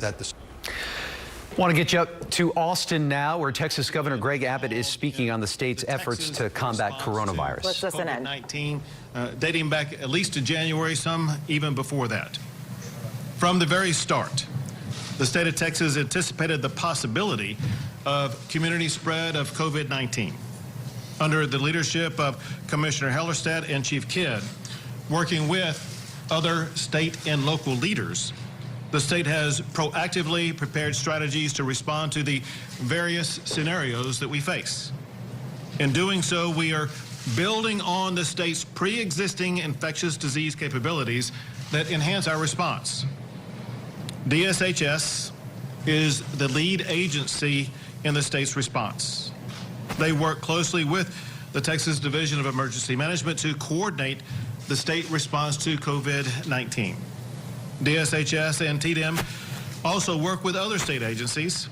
Want to get you up to Austin now, where Texas Governor Greg Abbott is speaking on the state's efforts to combat coronavirus. Let's listen in. COVID-19, dating back at least to January, some even before that. From the very start, the state of Texas anticipated the possibility of community spread of COVID-19. Under the leadership of Commissioner Hellerstedt and Chief Kidd, working with other state and local leaders, the state has proactively prepared strategies to respond to the various scenarios that we face. In doing so, we are building on the state's pre-existing infectious disease capabilities that enhance our response. DSHS is the lead agency in the state's response. They work closely with the Texas Division of Emergency Management to coordinate the state response to COVID-19. DSHS and TDEM also work with other state agencies,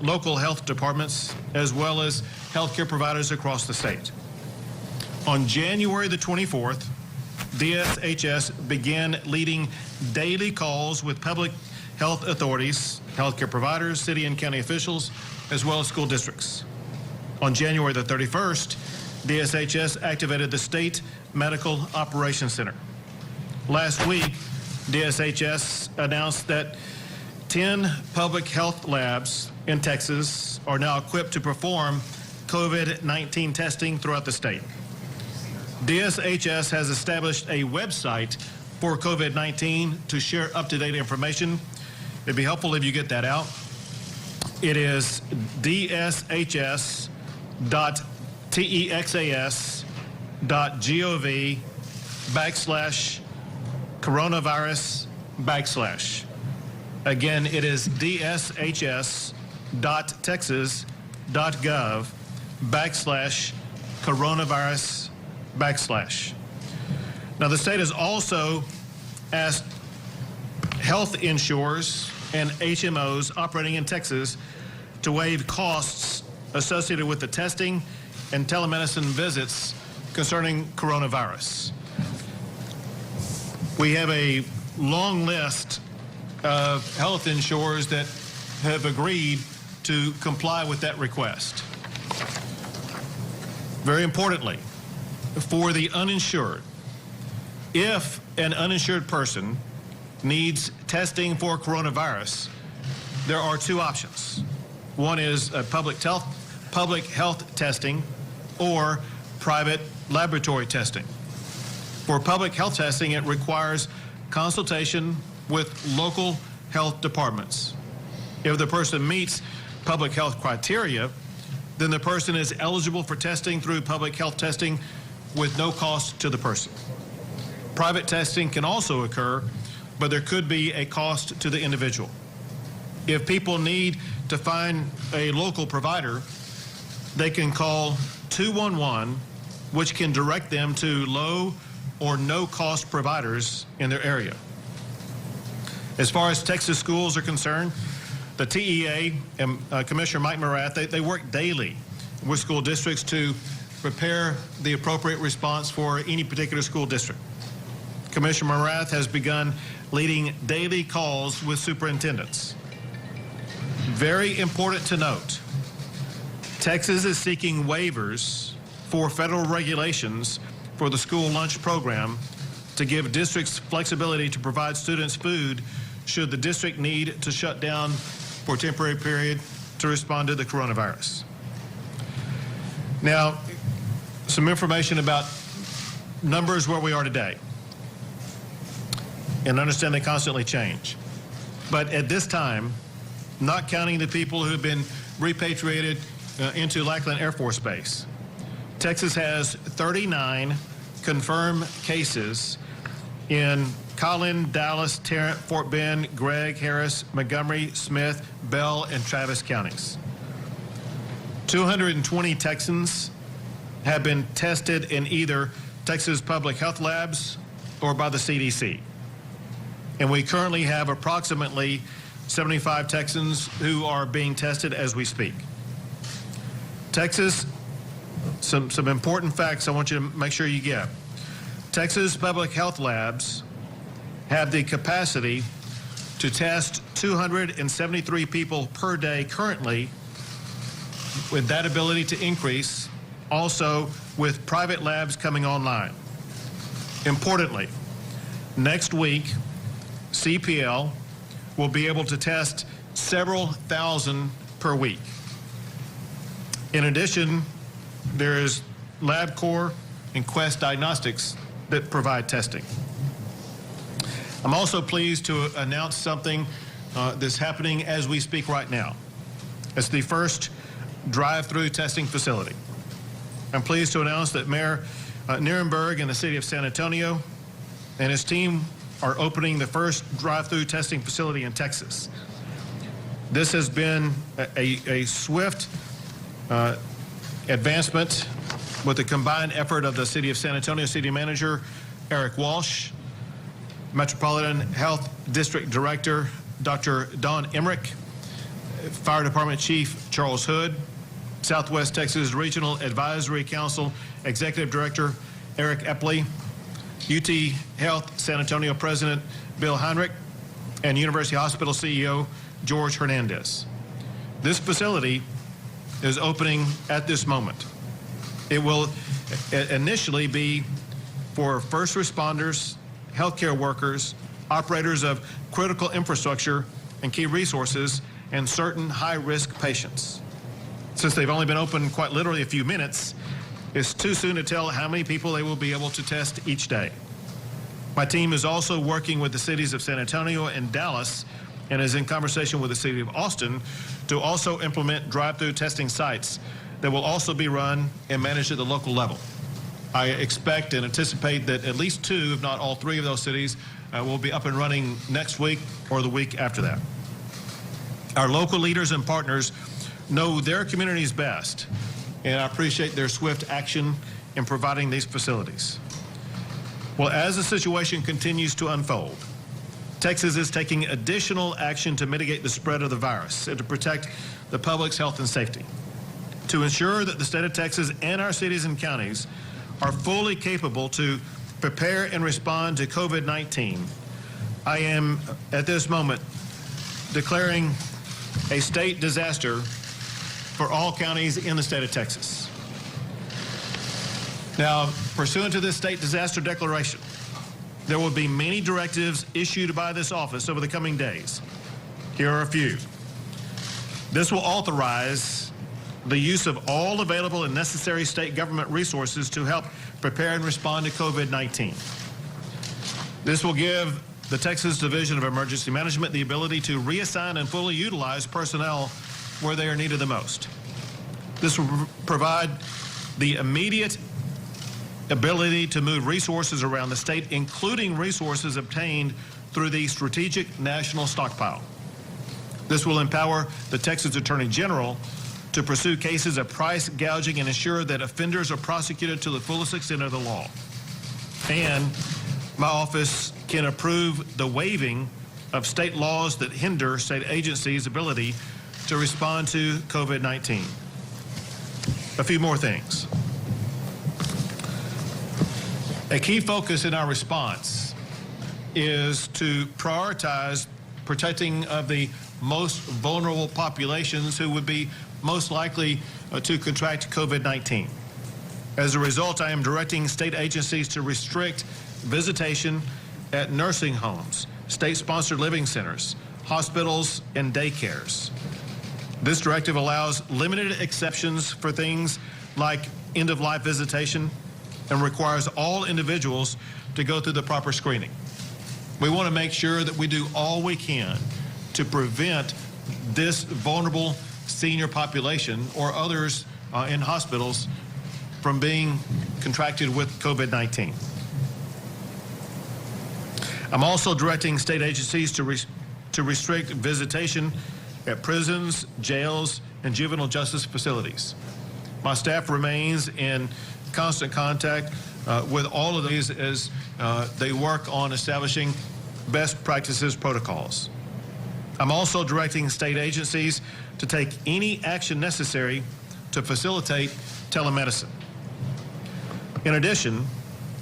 local health departments, as well as healthcare providers across the state. On January the 24th, DSHS began leading daily calls with public health authorities, healthcare providers, city and county officials, as well as school districts. On January the 31st, DSHS activated the State Medical Operations Center. Last week, DSHS announced that 10 public health labs in Texas are now equipped to perform COVID-19 testing throughout the state. DSHS has established a website for COVID-19 to share up-to-date information. It'd be helpful if you get that out. It is dshs.texas.gov/coronavirus/. Again, it is dshs.texas.gov/coronavirus/. Now, the state has also asked health insurers and HMOs operating in Texas to waive costs associated with the testing and telemedicine visits concerning coronavirus. We have a long list of health insurers that have agreed to comply with that request. Very importantly, for the uninsured, if an uninsured person needs testing for coronavirus, there are two options. One is a public health testing or private laboratory testing. For public health testing, it requires consultation with local health departments. If the person meets public health criteria, then the person is eligible for testing through public health testing with no cost to the person. Private testing can also occur, but there could be a cost to the individual. If people need to find a local provider, they can call 211, which can direct them to low or no cost providers in their area. As far as Texas schools are concerned, the TEA and Commissioner Mike Morath, they work daily with school districts to prepare the appropriate response for any particular school district. Commissioner Morath has begun leading daily calls with superintendents. Very important to note, Texas is seeking waivers for federal regulations for the school lunch program to give districts flexibility to provide students food should the district need to shut down for a temporary period to respond to the coronavirus. Now, some information about numbers where we are today. And understand they constantly change. But at this time, not counting the people who have been repatriated into Lackland Air Force Base, Texas has 39 confirmed cases in Collin, Dallas, Tarrant, Fort Bend, Gregg, Harris, Montgomery, Smith, Bell, and Travis counties. 220 Texans have been tested in either Texas Public Health Labs or by the CDC. And we currently have approximately 75 Texans who are being tested as we speak. Texas, some important facts I want you to make sure you get. Texas Public Health Labs have the capacity to test 273 people per day currently, with that ability to increase, also with private labs coming online. Importantly, next week, CPL will be able to test several thousand per week. In addition, there is LabCorp and Quest Diagnostics that provide testing. I'm also pleased to announce something that's happening as we speak right now. It's the first drive-through testing facility. I'm pleased to announce that Mayor Nirenberg in the city of San Antonio and his team are opening the first drive-through testing facility in Texas. This has been a swift advancement with the combined effort of the city of San Antonio City Manager Eric Walsh, Metropolitan Health District Director Dr. Don Emmerich, Fire Department Chief Charles Hood, Southwest Texas Regional Advisory Council Executive Director Eric Epley, UT Health San Antonio President Bill Heinrich, and University Hospital CEO George Hernandez. This facility is opening at this moment. It will initially be for first responders, healthcare workers, operators of critical infrastructure and key resources, and certain high-risk patients. Since they've only been open quite literally a few minutes, it's too soon to tell how many people they will be able to test each day. My team is also working with the cities of San Antonio and Dallas and is in conversation with the city of Austin to also implement drive-through testing sites that will also be run and managed at the local level. I expect and anticipate that at least 2, if not all 3 of those cities will be up and running next week or the week after that. Our local leaders and partners know their communities best, and I appreciate their swift action in providing these facilities. Well, as the situation continues to unfold, Texas is taking additional action to mitigate the spread of the virus and to protect the public's health and safety. To ensure that the state of Texas and our cities and counties are fully capable to prepare and respond to COVID-19, I am at this moment declaring a state disaster for all counties in the state of Texas. Now, pursuant to this state disaster declaration, there will be many directives issued by this office over the coming days. Here are a few. This will authorize the use of all available and necessary state government resources to help prepare and respond to COVID-19. This will give the Texas Division of Emergency Management the ability to reassign and fully utilize personnel where they are needed the most. This will provide the immediate ability to move resources around the state, including resources obtained through the Strategic National Stockpile. This will empower the Texas Attorney General to pursue cases of price gouging and ensure that offenders are prosecuted to the fullest extent of the law. And my office can approve the waiving of state laws that hinder state agencies' ability to respond to COVID-19. A few more things. A key focus in our response is to prioritize protecting of the most vulnerable populations who would be most likely to contract COVID-19. As a result, I am directing state agencies to restrict visitation at nursing homes, state-sponsored living centers, hospitals, and daycares. This directive allows limited exceptions for things like end-of-life visitation and requires all individuals to go through the proper screening. We want to make sure that we do all we can to prevent this vulnerable senior population or others in hospitals from being contracted with COVID-19. I'm also directing state agencies to restrict visitation at prisons, jails, and juvenile justice facilities. My staff remains in constant contact with all of these as they work on establishing best practices protocols. I'm also directing state agencies to take any action necessary to facilitate telemedicine. In addition,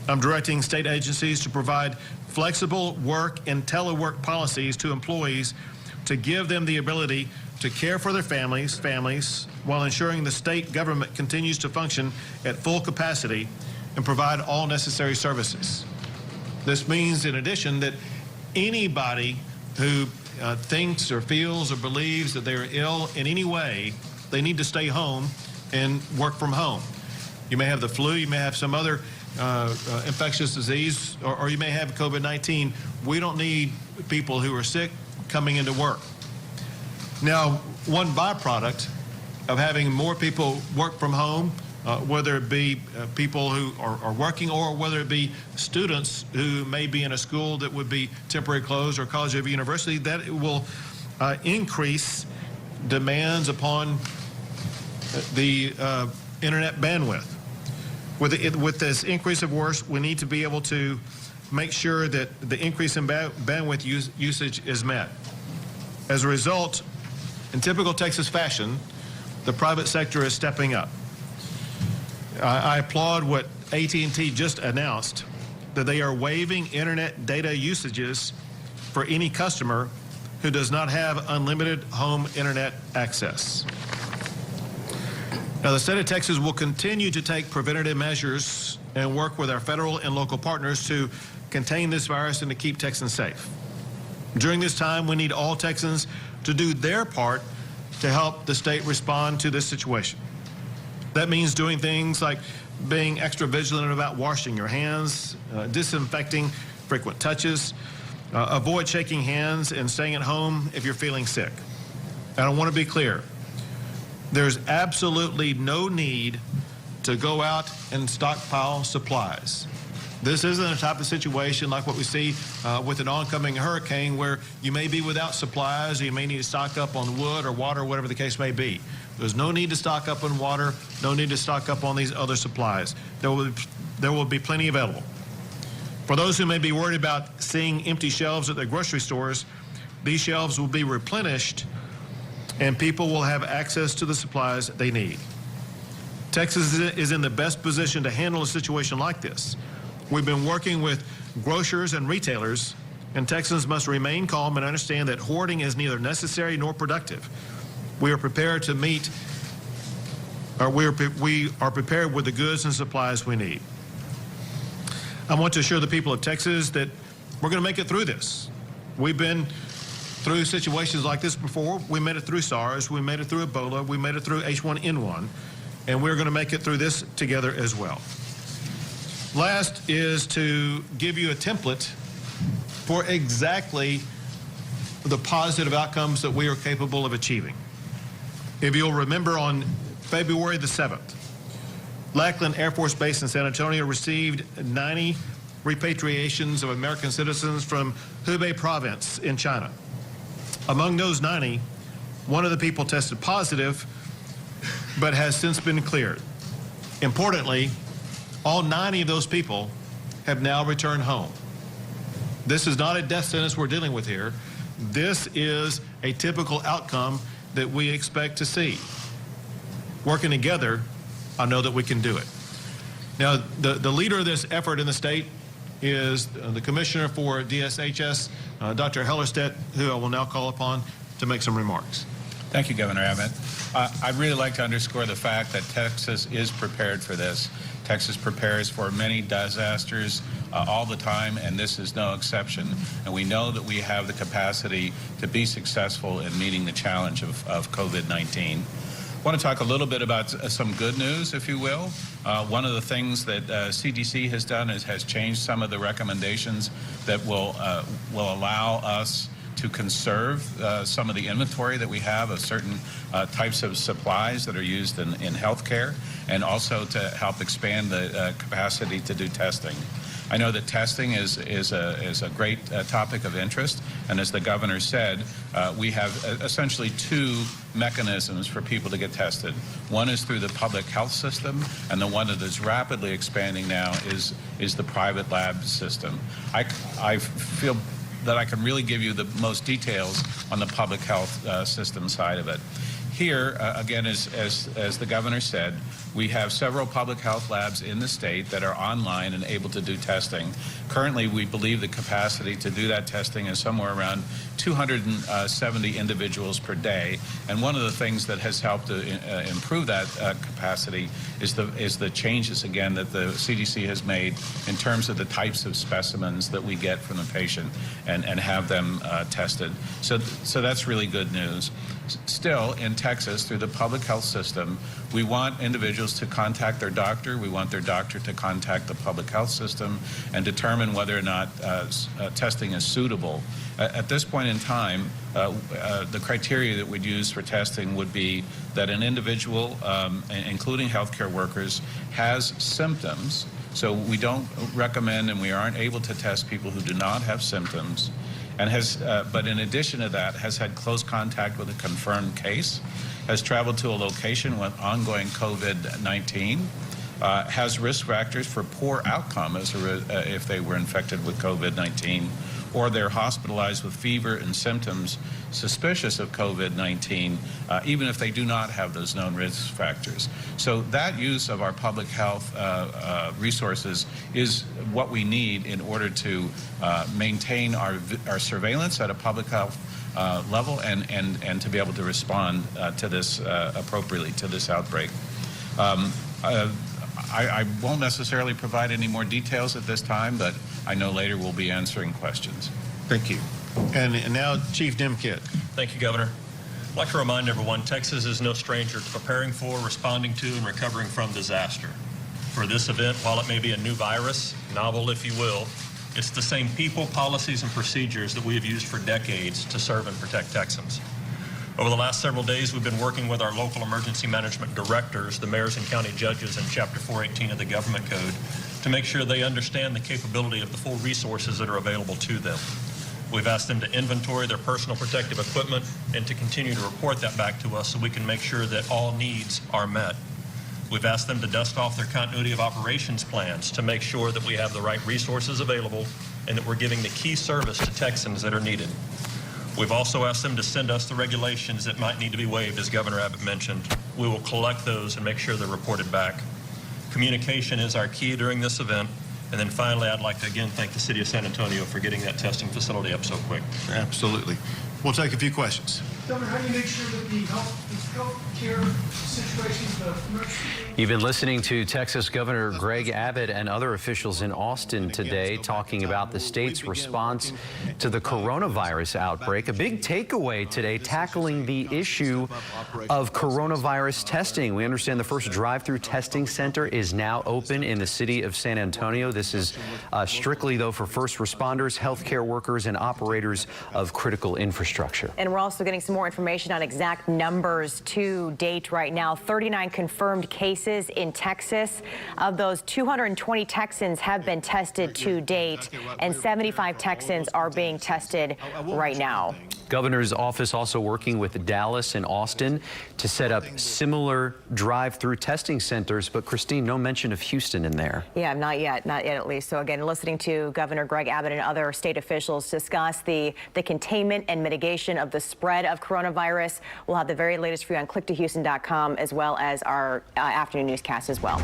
I'm directing state agencies to provide flexible work and telework policies to employees to give them the ability to care for their families while ensuring the state government continues to function at full capacity and provide all necessary services. This means, in addition, that anybody who thinks or feels or believes that they are ill in any way, they need to stay home and work from home. You may have the flu, you may have some other infectious disease, or you may have COVID-19. We don't need people who are sick coming into work. Now, one byproduct of having more people work from home, whether it be people who are working or whether it be students who may be in a school that would be temporarily closed, or college or university, that it will increase demands upon the internet bandwidth. With this increase of work, we need to be able to make sure that the increase in bandwidth usage is met. As a result, in typical Texas fashion, the private sector is stepping up. I applaud what AT&T just announced, that they are waiving internet data usages for any customer who does not have unlimited home internet access. Now, the state of Texas will continue to take preventative measures and work with our federal and local partners to contain this virus and to keep Texans safe. During this time, we need all Texans to do their part to help the state respond to this situation. That means doing things like being extra vigilant about washing your hands, disinfecting frequent touches, avoid shaking hands, and staying at home if you're feeling sick. And I want to be clear, there's absolutely no need to go out and stockpile supplies. This isn't a type of situation like what we see with an oncoming hurricane, where you may be without supplies, or you may need to stock up on wood or water, whatever the case may be. There's no need to stock up on water, no need to stock up on these other supplies. There will be plenty available. For those who may be worried about seeing empty shelves at their grocery stores, these shelves will be replenished and people will have access to the supplies they need. Texas is in the best position to handle a situation like this. We've been working with grocers and retailers, and Texans must remain calm and understand that hoarding is neither necessary nor productive. We are prepared to meet, or we are prepared with the goods and supplies we need. I want to assure the people of Texas that we're going to make it through this. We've been through situations like this before. We made it through SARS, we made it through Ebola, we made it through H1N1, and we're going to make it through this together as well. Last is to give you a template for exactly the positive outcomes that we are capable of achieving. If you'll remember, on February the 7th, Lackland Air Force Base in San Antonio received 90 repatriations of American citizens from Hubei province in China. Among those 90, one of the people tested positive, but has since been cleared. Importantly, all 90 of those people have now returned home. This is not a death sentence we're dealing with here. This is a typical outcome that we expect to see. Working together, I know that we can do it. Now, the leader of this effort in the state is the Commissioner for DSHS, Dr. Hellerstedt, who I will now call upon to make some remarks. Thank you, Governor Abbott. I'd really like to underscore the fact that Texas is prepared for this. Texas prepares for many disasters all the time, and this is no exception. And we know that we have the capacity to be successful in meeting the challenge of COVID-19. I want to talk a little bit about some good news, if you will. One of the things that CDC has done has changed some of the recommendations that will allow us to conserve some of the inventory that we have of certain types of supplies that are used in healthcare, and also to help expand the capacity to do testing. I know that testing is a great topic of interest, and as the governor said, we have essentially two mechanisms for people to get tested. One is through the public health system, and the one that is rapidly expanding now is the private lab system. I feel that I can really give you the most details on the public health system side of it. Here, again, as the governor said, we have several public health labs in the state that are online and able to do testing. Currently, we believe the capacity to do that testing is somewhere around 270 individuals per day. And one of the things that has helped to improve that capacity is the changes, again, that the CDC has made in terms of the types of specimens that we get from the patient and have them tested. So that's really good news. Still, in Texas, through the public health system, we want individuals to contact their doctor. We want their doctor to contact the public health system and determine whether or not testing is suitable. At this point in time, the criteria that we'd use for testing would be that an individual, including healthcare workers, has symptoms. So we don't recommend and we aren't able to test people who do not have symptoms, and but in addition to that, has had close contact with a confirmed case, has traveled to a location with ongoing COVID-19, has risk factors for poor outcome if they were infected with COVID-19, or they're hospitalized with fever and symptoms suspicious of COVID-19, even if they do not have those known risk factors. So that use of our public health resources is what we need in order to maintain our surveillance at a public health level and to be able to respond to this appropriately to this outbreak. I won't necessarily provide any more details at this time, but I know later we'll be answering questions. Thank you. And now, Chief Dimkit. Thank you, Governor. I'd like to remind everyone, Texas is no stranger to preparing for, responding to, and recovering from disaster. For this event, while it may be a new virus, novel if you will, it's the same people, policies, and procedures that we have used for decades to serve and protect Texans. Over the last several days, we've been working with our local emergency management directors, the mayors and county judges in Chapter 418 of the Government Code, to make sure they understand the capability of the full resources that are available to them. We've asked them to inventory their personal protective equipment and to continue to report that back to us so we can make sure that all needs are met. We've asked them to dust off their continuity of operations plans to make sure that we have the right resources available and that we're giving the key service to Texans that are needed. We've also asked them to send us the regulations that might need to be waived, as Governor Abbott mentioned. We will collect those and make sure they're reported back. Communication is our key during this event. And then finally, I'd like to again thank the City of San Antonio for getting that testing facility up so quick. Absolutely. We'll take a few questions. Governor, how do you make sure that the health care situations, the emergency? You've been listening to Texas Governor Greg Abbott and other officials in Austin today talking about the state's response to the coronavirus outbreak. A big takeaway today, tackling the issue of coronavirus testing. We understand the first drive-through testing center is now open in the city of San Antonio. This is strictly, though, for first responders, healthcare workers, and operators of critical infrastructure. And we're also getting some more information on exact numbers to date right now. 39 confirmed cases in Texas. Of those, 220 Texans have been tested to date, and 75 Texans are being tested right now. Governor's office also working with Dallas and Austin to set up similar drive-through testing centers. But Christine, no mention of Houston in there. Yeah, not yet at least. So again, listening to Governor Greg Abbott and other state officials discuss the containment and mitigation of the spread of coronavirus. We'll have the very latest for you on clicktohouston.com as well as our afternoon newscast as well.